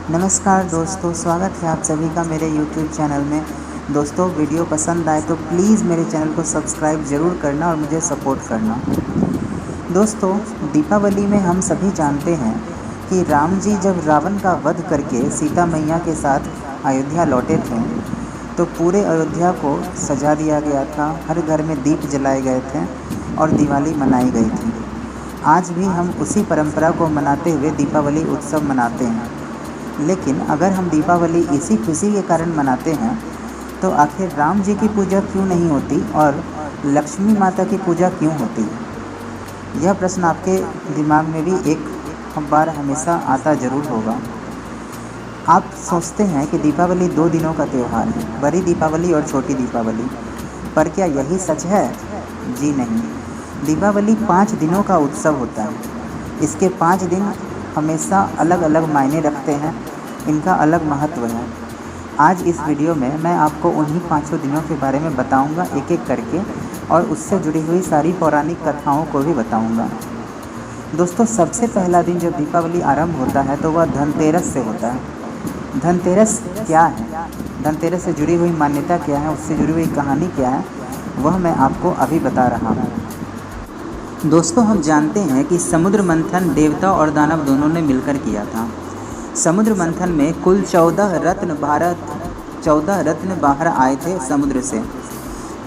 नमस्कार दोस्तों, स्वागत है आप सभी का मेरे YouTube चैनल में। दोस्तों, वीडियो पसंद आए तो प्लीज़ मेरे चैनल को सब्सक्राइब ज़रूर करना और मुझे सपोर्ट करना। दोस्तों, दीपावली में हम सभी जानते हैं कि राम जी जब रावण का वध करके सीता मैया के साथ अयोध्या लौटे थे तो पूरे अयोध्या को सजा दिया गया था, हर घर में दीप जलाए गए थे और दिवाली मनाई गई थी। आज भी हम उसी परंपरा को मनाते हुए दीपावली उत्सव मनाते हैं। लेकिन अगर हम दीपावली इसी खुशी के कारण मनाते हैं तो आखिर राम जी की पूजा क्यों नहीं होती और लक्ष्मी माता की पूजा क्यों होती है? यह प्रश्न आपके दिमाग में भी एक बार हमेशा आता ज़रूर होगा। आप सोचते हैं कि दीपावली 2 दिनों का त्यौहार है, बड़ी दीपावली और छोटी दीपावली, पर क्या यही सच है? जी नहीं। दीपावली 5 दिनों का उत्सव होता है। इसके 5 दिन हमेशा अलग अलग मायने रखते हैं, इनका अलग महत्व है। आज इस वीडियो में मैं आपको उन्हीं 5 दिनों के बारे में बताऊंगा, एक एक करके, और उससे जुड़ी हुई सारी पौराणिक कथाओं को भी बताऊंगा। दोस्तों, सबसे पहला दिन जब दीपावली आरंभ होता है तो वह धनतेरस से होता है। धनतेरस क्या है, धनतेरस से जुड़ी हुई मान्यता क्या है, उससे जुड़ी हुई कहानी क्या है, वह मैं आपको अभी बता रहा हूँ। दोस्तों, हम जानते हैं कि समुद्र मंथन देवता और दानव दोनों ने मिलकर किया था। समुद्र मंथन में कुल 14 रत्न बाहर आए थे समुद्र से।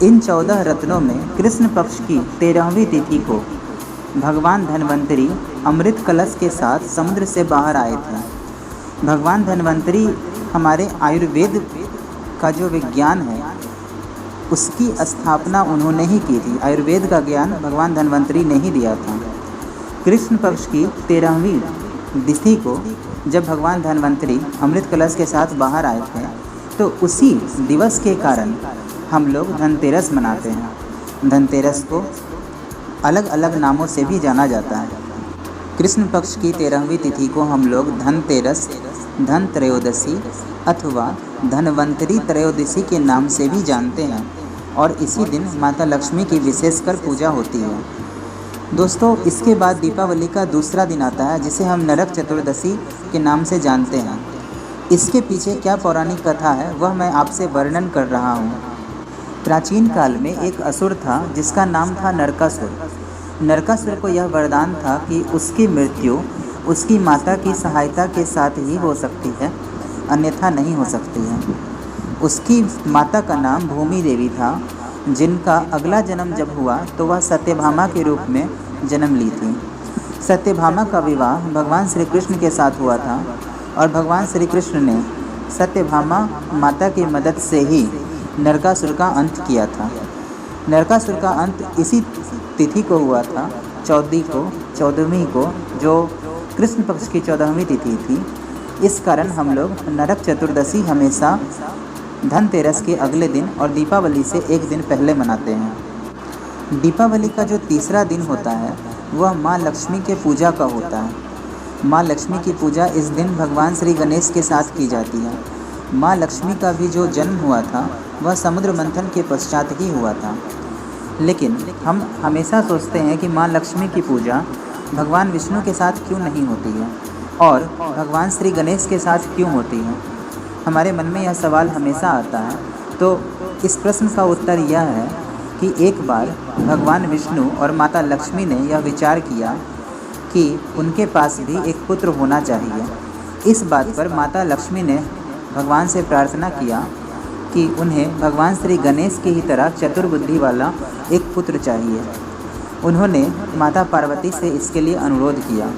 इन 14 रत्नों में कृष्ण पक्ष की 13वीं तिथि को भगवान धन्वंतरी अमृत कलश के साथ समुद्र से बाहर आए थे। भगवान धन्वंतरी हमारे आयुर्वेद का जो विज्ञान है उसकी स्थापना उन्होंने ही की थी। आयुर्वेद का ज्ञान भगवान धन्वंतरी ने ही दिया था। कृष्ण पक्ष की 13वीं तिथि को जब भगवान धन्वंतरी अमृत कलश के साथ बाहर आए थे तो उसी दिवस के कारण हम लोग धनतेरस मनाते हैं। धनतेरस को अलग अलग नामों से भी जाना जाता है। कृष्ण पक्ष की 13वीं तिथि को हम लोग धनतेरस, धन त्रयोदशी अथवा धनवंतरी त्रयोदशी के नाम से भी जानते हैं और इसी दिन माता लक्ष्मी की विशेषकर पूजा होती है। दोस्तों, इसके बाद दीपावली का दूसरा दिन आता है जिसे हम नरक चतुर्दशी के नाम से जानते हैं। इसके पीछे क्या पौराणिक कथा है वह मैं आपसे वर्णन कर रहा हूँ। प्राचीन काल में एक असुर था जिसका नाम था नरकासुर। नरकासुर को यह वरदान था कि उसकी मृत्यु उसकी माता की सहायता के साथ ही हो सकती है, अन्यथा नहीं हो सकती है। उसकी माता का नाम भूमि देवी था, जिनका अगला जन्म जब हुआ तो वह सत्यभामा के रूप में जन्म ली थी। सत्यभामा का विवाह भगवान श्री कृष्ण के साथ हुआ था और भगवान श्री कृष्ण ने सत्यभामा माता की मदद से ही नरकासुर का अंत किया था। नरकासुर का अंत इसी तिथि को हुआ था, 14वीं को, जो कृष्ण पक्ष की 14वीं तिथि थी। इस कारण हम लोग नरक चतुर्दशी हमेशा धनतेरस के अगले दिन और दीपावली से एक दिन पहले मनाते हैं। दीपावली का जो तीसरा दिन होता है वह माँ लक्ष्मी के पूजा का होता है। माँ लक्ष्मी की पूजा इस दिन भगवान श्री गणेश के साथ की जाती है। माँ लक्ष्मी का भी जो जन्म हुआ था वह समुद्र मंथन के पश्चात ही हुआ था। लेकिन हम हमेशा सोचते हैं कि माँ लक्ष्मी की पूजा भगवान विष्णु के साथ क्यों नहीं होती है और भगवान श्री गणेश के साथ क्यों होती है। हमारे मन में यह सवाल हमेशा आता है। तो इस प्रश्न का उत्तर यह है कि एक बार भगवान विष्णु और माता लक्ष्मी ने यह विचार किया कि उनके पास भी एक पुत्र होना चाहिए। इस बात पर माता लक्ष्मी ने भगवान से प्रार्थना किया कि उन्हें भगवान श्री गणेश की ही तरह चतुर्बुद्धि वाला एक पुत्र चाहिए। उन्होंने माता पार्वती से इसके लिए अनुरोध किया,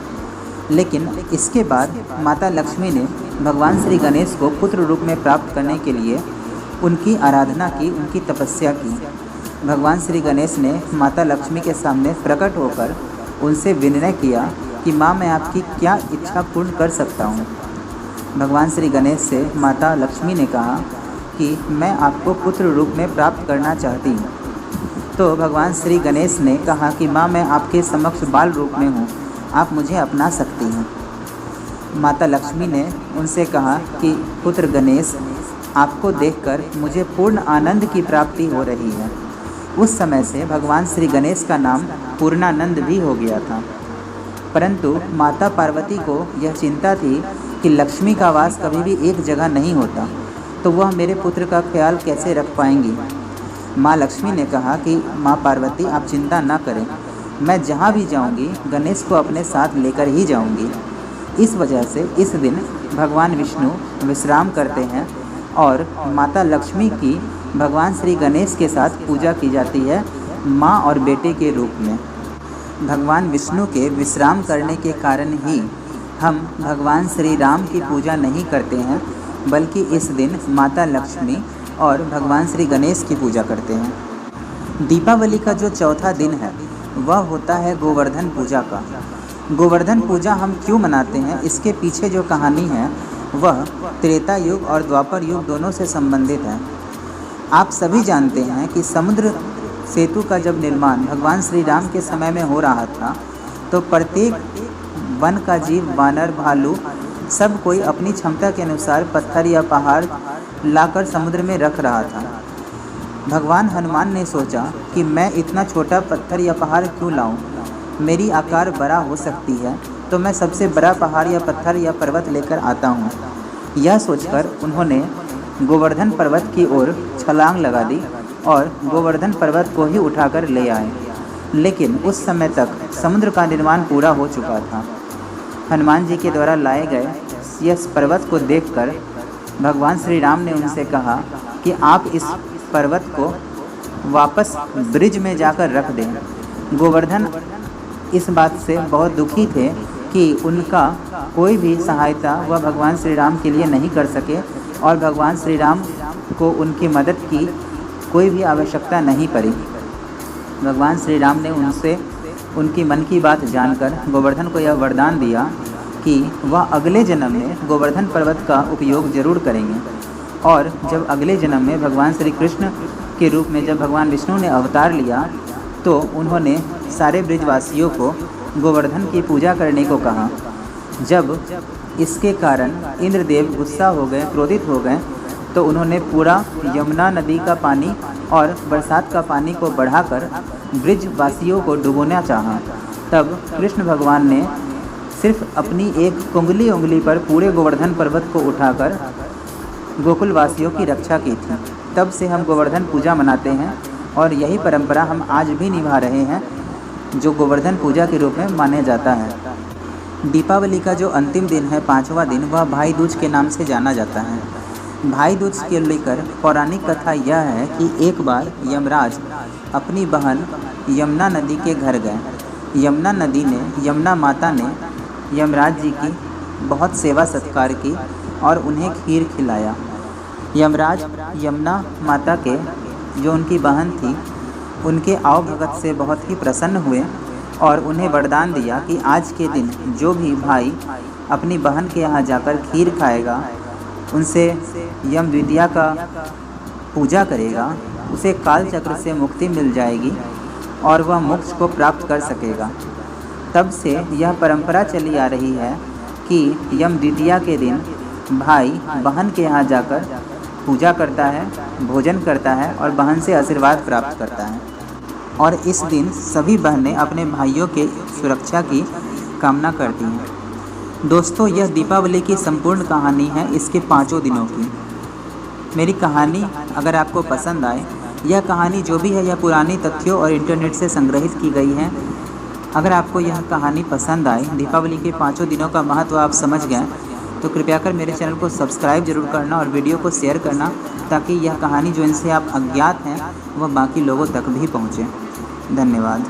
लेकिन इसके बाद माता लक्ष्मी ने भगवान श्री गणेश को पुत्र रूप में प्राप्त करने के लिए उनकी आराधना की, उनकी तपस्या की। भगवान श्री गणेश ने माता लक्ष्मी के सामने प्रकट होकर उनसे विनय किया कि माँ, मैं आपकी क्या इच्छा पूर्ण कर सकता हूँ। भगवान श्री गणेश से माता लक्ष्मी ने कहा कि मैं आपको पुत्र रूप में प्राप्त करना चाहती हूँ। तो भगवान श्री गणेश ने कहा कि माँ, मैं आपके समक्ष बाल रूप में हूँ, आप मुझे अपना सकती हैं। माता लक्ष्मी ने उनसे कहा कि पुत्र गणेश, आपको देखकर मुझे पूर्ण आनंद की प्राप्ति हो रही है। उस समय से भगवान श्री गणेश का नाम पूर्णानंद भी हो गया था। परंतु माता पार्वती को यह चिंता थी कि लक्ष्मी का वास कभी भी एक जगह नहीं होता, तो वह मेरे पुत्र का ख्याल कैसे रख पाएंगी। माँ लक्ष्मी ने कहा कि माँ पार्वती, आप चिंता न करें, मैं जहाँ भी जाऊँगी गणेश को अपने साथ लेकर ही जाऊँगी। इस वजह से इस दिन भगवान विष्णु विश्राम करते हैं और माता लक्ष्मी की भगवान श्री गणेश के साथ पूजा की जाती है, माँ और बेटे के रूप में। भगवान विष्णु के विश्राम करने के कारण ही हम भगवान श्री राम की पूजा नहीं करते हैं, बल्कि इस दिन माता लक्ष्मी और भगवान श्री गणेश की पूजा करते हैं। दीपावली का जो चौथा दिन है वह होता है गोवर्धन पूजा का। गोवर्धन पूजा हम क्यों मनाते हैं, इसके पीछे जो कहानी है वह त्रेता युग और द्वापर युग दोनों से संबंधित है। आप सभी जानते हैं कि समुद्र सेतु का जब निर्माण भगवान श्री राम के समय में हो रहा था, तो प्रत्येक वन का जीव, वानर, भालू, सब कोई अपनी क्षमता के अनुसार पत्थर या पहाड़ लाकर समुद्र में रख रहा था। भगवान हनुमान ने सोचा कि मैं इतना छोटा पत्थर या पहाड़ क्यों लाऊं, मेरी आकार बड़ा हो सकती है, तो मैं सबसे बड़ा पहाड़ या पत्थर या पर्वत लेकर आता हूँ। यह सोचकर उन्होंने गोवर्धन पर्वत की ओर छलांग लगा दी और गोवर्धन पर्वत को ही उठाकर ले आए। लेकिन उस समय तक समुद्र का निर्माण पूरा हो चुका था। हनुमान जी के द्वारा लाए गए यह पर्वत को देखकर भगवान श्री राम ने उनसे कहा कि आप इस पर्वत को वापस ब्रिज में जाकर रख दें। गोवर्धन इस बात से बहुत दुखी थे कि उनका कोई भी सहायता वह भगवान श्री राम के लिए नहीं कर सके और भगवान श्री राम को उनकी मदद की कोई भी आवश्यकता नहीं पड़ी। भगवान श्री राम ने उनसे उनकी मन की बात जानकर गोवर्धन को यह वरदान दिया कि वह अगले जन्म में गोवर्धन पर्वत का उपयोग जरूर करेंगे। और जब अगले जन्म में भगवान श्री कृष्ण के रूप में जब भगवान विष्णु ने अवतार लिया, तो उन्होंने सारे ब्रिजवासियों को गोवर्धन की पूजा करने को कहा। जब इसके कारण इंद्रदेव गुस्सा हो गए, क्रोधित हो गए, तो उन्होंने पूरा यमुना नदी का पानी और बरसात का पानी को बढ़ाकर ब्रिजवासियों को डुबोना चाहा। तब कृष्ण भगवान ने सिर्फ अपनी एक उंगली पर पूरे गोवर्धन पर्वत को उठाकर गोकुलवासियों की रक्षा की थी। तब से हम गोवर्धन पूजा मनाते हैं और यही परंपरा हम आज भी निभा रहे हैं, जो गोवर्धन पूजा के रूप में माना जाता है। दीपावली का जो अंतिम दिन है, पांचवा दिन, वह भाई दूज के नाम से जाना जाता है। भाई दूज के लेकर पौराणिक कथा यह है कि एक बार यमराज अपनी बहन यमुना नदी के घर गए। यमुना माता ने यमराज जी की बहुत सेवा सत्कार की और उन्हें खीर खिलाया। यमराज यमुना माता के जो उनकी बहन थी, उनके आव भगत से बहुत ही प्रसन्न हुए और उन्हें वरदान दिया कि आज के दिन जो भी भाई अपनी बहन के यहाँ जाकर खीर खाएगा, उनसे यम द्वितीया का पूजा करेगा, उसे काल चक्र से मुक्ति मिल जाएगी और वह मोक्ष को प्राप्त कर सकेगा। तब से यह परंपरा चली आ रही है कि यम द्वितीया के दिन भाई बहन के यहाँ जाकर पूजा करता है, भोजन करता है और बहन से आशीर्वाद प्राप्त करता है। और इस दिन सभी बहनें अपने भाइयों के सुरक्षा की कामना करती हैं। दोस्तों, यह दीपावली की संपूर्ण कहानी है इसके 5 दिनों की। मेरी कहानी अगर आपको पसंद आए, यह कहानी जो भी है यह पुरानी तथ्यों और इंटरनेट से संग्रहित की गई है। अगर आपको यह कहानी पसंद आए, दीपावली के 5 दिनों का महत्व आप समझ गए, तो कृपया कर मेरे चैनल को सब्सक्राइब जरूर करना और वीडियो को शेयर करना, ताकि यह कहानी जो इनसे आप अज्ञात हैं वह बाकी लोगों तक भी पहुँचे। धन्यवाद।